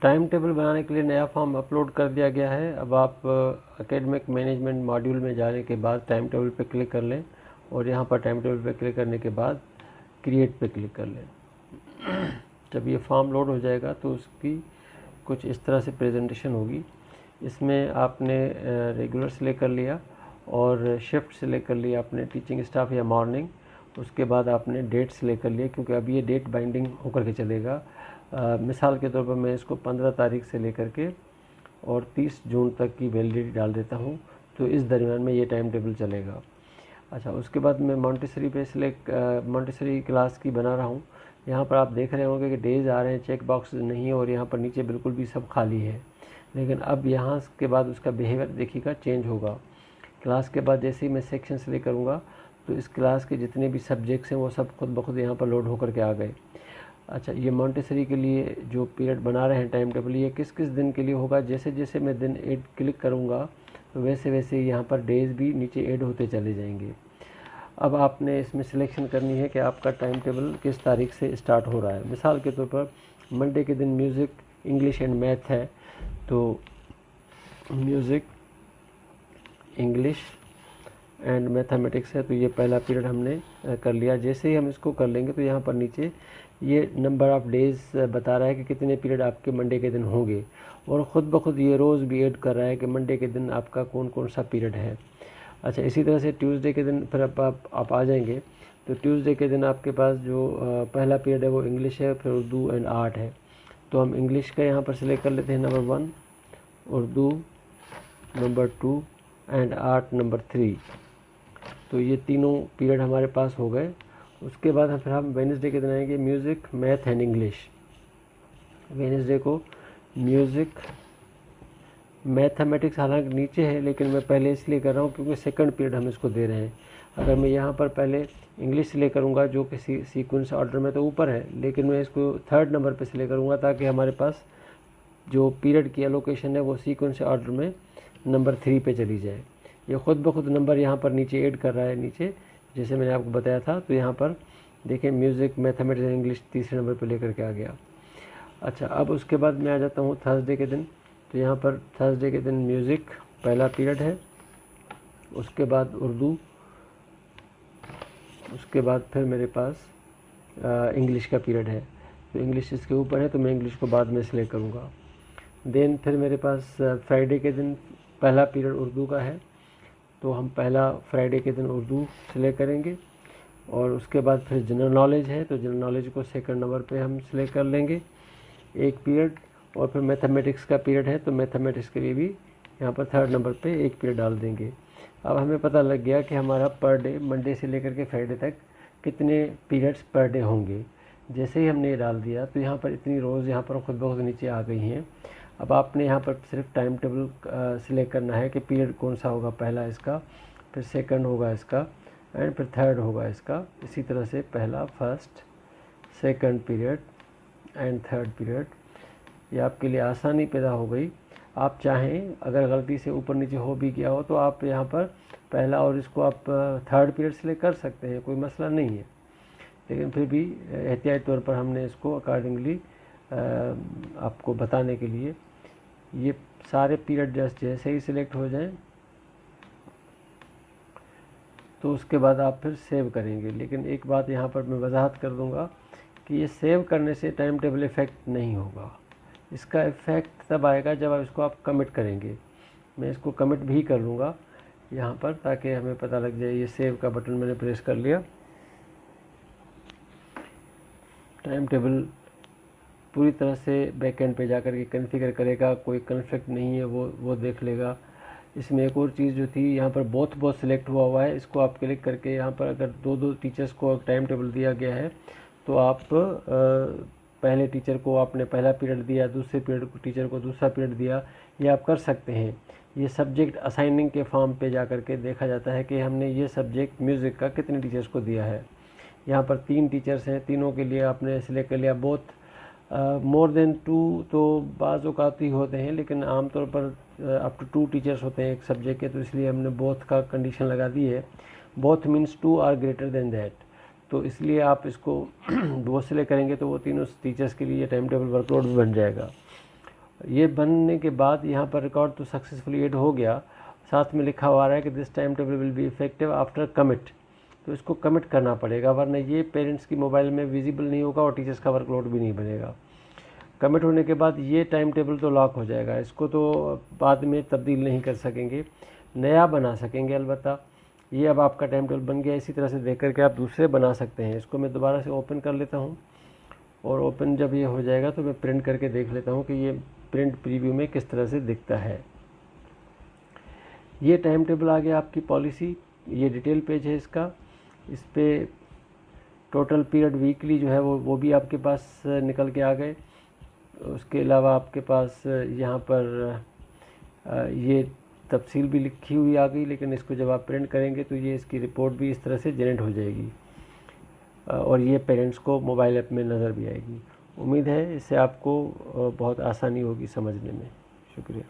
Time table बनाने के लिए नया फॉर्म अपलोड कर दिया गया है। अब आप एकेडमिक मैनेजमेंट मॉड्यूल में जाने के बाद टाइम टेबल पे क्लिक कर लें और यहाँ पर टाइम टेबल पे क्लिक करने के बाद क्रिएट पे क्लिक कर लें। जब ये फॉर्म लोड हो जाएगा तो उसकी कुछ इस तरह से प्रेजेंटेशन होगी। इसमें आपने रेगुलर सिलेक्ट कर लिया और शिफ्ट सिलेक्ट कर लिया आपने, टीचिंग स्टाफ या मॉर्निंग। उसके बाद आपने डेट सिलेक्ट कर लिया, क्योंकि अब ये डेट बाइंडिंग होकर के चलेगा। मिसाल के तौर पर मैं इसको 15 तारीख से लेकर के और 30 जून तक की वैलिडिटी डाल देता हूँ, तो इस दरमियान में ये टाइम टेबल चलेगा। अच्छा, उसके बाद मैं मॉन्टेसरी पे मॉन्टेसरी क्लास की बना रहा हूँ। यहाँ पर आप देख रहे होंगे कि डेज आ रहे हैं, चेक बॉक्स नहीं है और यहाँ पर नीचे बिल्कुल भी सब खाली है। लेकिन अब यहाँ के बाद उसका बिहेवियर देखिएगा चेंज होगा। क्लास के बाद जैसे ही मैं सेक्शन सिलेक्ट करूँगा तो इस क्लास के जितने भी सब्जेक्ट्स हैं वो सब खुद ब खुद यहाँ पर लोड होकर के आ गए। अच्छा, ये मॉन्टेसरी के लिए जो पीरियड बना रहे हैं टाइम टेबल, ये किस किस दिन के लिए होगा। जैसे जैसे मैं दिन ऐड क्लिक करूँगा तो वैसे वैसे यहाँ पर डेज भी नीचे ऐड होते चले जाएंगे। अब आपने इसमें सिलेक्शन करनी है कि आपका टाइम टेबल किस तारीख से स्टार्ट हो रहा है। मिसाल के तौर पर मंडे के दिन म्यूज़िक, इंग्लिश एंड मैथ है, तो म्यूज़िक, इंग्लिश एंड मैथमेटिक्स है, तो ये पहला पीरियड हमने कर लिया। जैसे ही हम इसको कर लेंगे तो यहाँ पर नीचे ये नंबर ऑफ़ डेज़ बता रहा है कि कितने पीरियड आपके मंडे के दिन होंगे, और ख़ुद ब खुद ये रोज़ भी ऐड कर रहा है कि मंडे के दिन आपका कौन कौन सा पीरियड है। अच्छा, इसी तरह से ट्यूसडे के दिन फिर आप आ जाएंगे तो ट्यूसडे के दिन आपके पास जो पहला पीरियड है वो इंग्लिश है, फिर उर्दू एंड आर्ट है। तो हम इंग्लिश का यहाँ पर सिलेक्ट कर लेते हैं number 1, Urdu number 2 and art number 3। तो ये तीनों पीरियड हमारे पास हो गए। उसके बाद फिर हम वेडनेसडे के दिन आएंगे, music, math and English. Wednesday को म्यूज़िक, मैथमेटिक्स हालांकि नीचे है लेकिन मैं पहले इसलिए कर रहा हूँ क्योंकि सेकंड पीरियड हम इसको दे रहे हैं। अगर मैं यहाँ पर पहले इंग्लिश सिलेक्ट करूँगा जो कि सीक्वेंस ऑर्डर में तो ऊपर है, लेकिन मैं इसको 3rd नंबर पे सिलेक्ट करूँगा ताकि हमारे पास जो पीरियड की एलोकेशन है वो सीक्वेंस ऑर्डर में नंबर 3 पे चली जाए। ये ख़ुद ब खुद नंबर यहाँ पर नीचे ऐड कर रहा है, नीचे जैसे मैंने आपको बताया था। तो यहाँ पर देखें म्यूज़िक, मैथमेटिक्स एंड इंग्लिश तीसरे नंबर पर लेकर के आ गया। अच्छा, अब उसके बाद मैं आ जाता हूँ थर्सडे के दिन। तो यहाँ पर थर्सडे के दिन म्यूज़िक पहला पीरियड है, उसके बाद उर्दू, उसके बाद फिर मेरे पास इंग्लिश का पीरियड है। तो इंग्लिश इसके ऊपर है तो मैं इंग्लिश को बाद में सिलेक्ट करूँगा। देन फिर मेरे पास फ्राइडे के दिन पहला पीरियड उर्दू का है, तो हम पहला फ्राइडे के दिन उर्दू सिलेक्ट करेंगे। और उसके बाद फिर जनरल नॉलेज है, तो जनरल नॉलेज को 2nd नंबर पे हम सिलेक्ट कर लेंगे एक पीरियड। और फिर मैथमेटिक्स का पीरियड है तो मैथमेटिक्स के लिए भी यहाँ पर 3rd नंबर पे एक पीरियड डाल देंगे। अब हमें पता लग गया कि हमारा पर डे मंडे से लेकर के फ्राइडे तक कितने पीरियड्स पर डे होंगे। जैसे ही हमने ये डाल दिया तो यहाँ पर इतनी रोज़ यहाँ पर खुद ब खुद नीचे आ गई हैं। अब आपने यहाँ पर सिर्फ टाइम टेबल सिलेक्ट करना है कि पीरियड कौन सा होगा, पहला इसका, फिर 2nd होगा इसका एंड फिर 3rd होगा इसका। इसी तरह से पहला, first, 2nd period and 3rd period. ये आपके लिए आसानी पैदा हो गई। आप चाहें अगर गलती से ऊपर नीचे हो भी गया हो तो आप यहाँ पर पहला और इसको आप 3rd पीरियड सिलेक्ट कर सकते हैं, कोई मसला नहीं है। लेकिन फिर भी एहतियाती तौर पर हमने इसको अकॉर्डिंगली आपको बताने के लिए ये सारे पीरियड जैसे ही सिलेक्ट हो जाएं तो उसके बाद आप फिर सेव करेंगे। लेकिन एक बात यहाँ पर मैं वजाहत कर दूँगा कि ये सेव करने से टाइम टेबल इफ़ेक्ट नहीं होगा। इसका इफ़ेक्ट तब आएगा जब आप इसको कमिट करेंगे। मैं इसको कमिट भी कर लूँगा यहाँ पर ताकि हमें पता लग जाए। ये सेव का बटन मैंने प्रेस कर लिया, टाइम टेबल पूरी तरह से बैकएंड पे जाकर के कॉन्फ़िगर करेगा, कोई कॉन्फ्लिक्ट नहीं है वो देख लेगा। इसमें एक और चीज़ जो थी, यहाँ पर बोथ सिलेक्ट हुआ है, इसको आप क्लिक करके यहाँ पर अगर दो टीचर्स को टाइम टेबल दिया गया है तो आप पहले टीचर को आपने पहला पीरियड दिया, दूसरे पीरियड को टीचर को दूसरा पीरियड दिया, ये आप कर सकते हैं। ये सब्जेक्ट असाइनिंग के फॉर्म पे जाकर के देखा जाता है कि हमने ये सब्जेक्ट म्यूज़िक का कितने टीचर्स को दिया है। यहाँ पर 3 टीचर्स हैं, तीनों के लिए आपने सिलेक्ट कर लिया। बोथ मोर देन 2 तो बाज़ औक़ात ही होते हैं, लेकिन आमतौर पर अप टू 2 टीचर्स होते हैं एक सब्जेक्ट के, तो इसलिए हमने बोथ का कंडीशन लगा दी है। Both means 2 are greater than that, तो इसलिए आप इसको वो सिलेक्ट करेंगे तो वो तीनों टीचर्स के लिए टाइम टेबल वर्कलोड भी बन जाएगा। ये बनने के बाद यहाँ पर रिकॉर्ड तो सक्सेसफुली ऐड हो गया, साथ में लिखा हुआ आ रहा है कि this time table will be effective after commit. तो इसको कमिट करना पड़ेगा, वरना ये पेरेंट्स की मोबाइल में विजिबल नहीं होगा और टीचर्स का वर्कलोड भी नहीं बनेगा। कमिट होने के बाद ये टाइम टेबल तो लॉक हो जाएगा, इसको तो बाद में तब्दील नहीं कर सकेंगे, नया बना सकेंगे अलबत्ता। ये अब आपका टाइम टेबल बन गया, इसी तरह से देख करके आप दूसरे बना सकते हैं। इसको मैं दोबारा से ओपन कर लेता हूँ, और ओपन जब ये हो जाएगा तो मैं प्रिंट करके देख लेता हूँ कि ये प्रिंट प्रीव्यू में किस तरह से दिखता है। ये टाइम टेबल आ गया आपकी पॉलिसी, ये डिटेल पेज है इसका। इस पर टोटल पीरियड वीकली जो है वो भी आपके पास निकल के आ गए। उसके अलावा आपके पास यहाँ पर ये तफसील भी लिखी हुई आ गई, लेकिन इसको जब आप प्रिंट करेंगे तो ये इसकी रिपोर्ट भी इस तरह से जनरेट हो जाएगी, और ये पेरेंट्स को मोबाइल ऐप में नज़र भी आएगी। उम्मीद है इससे आपको बहुत आसानी होगी समझने में। शुक्रिया।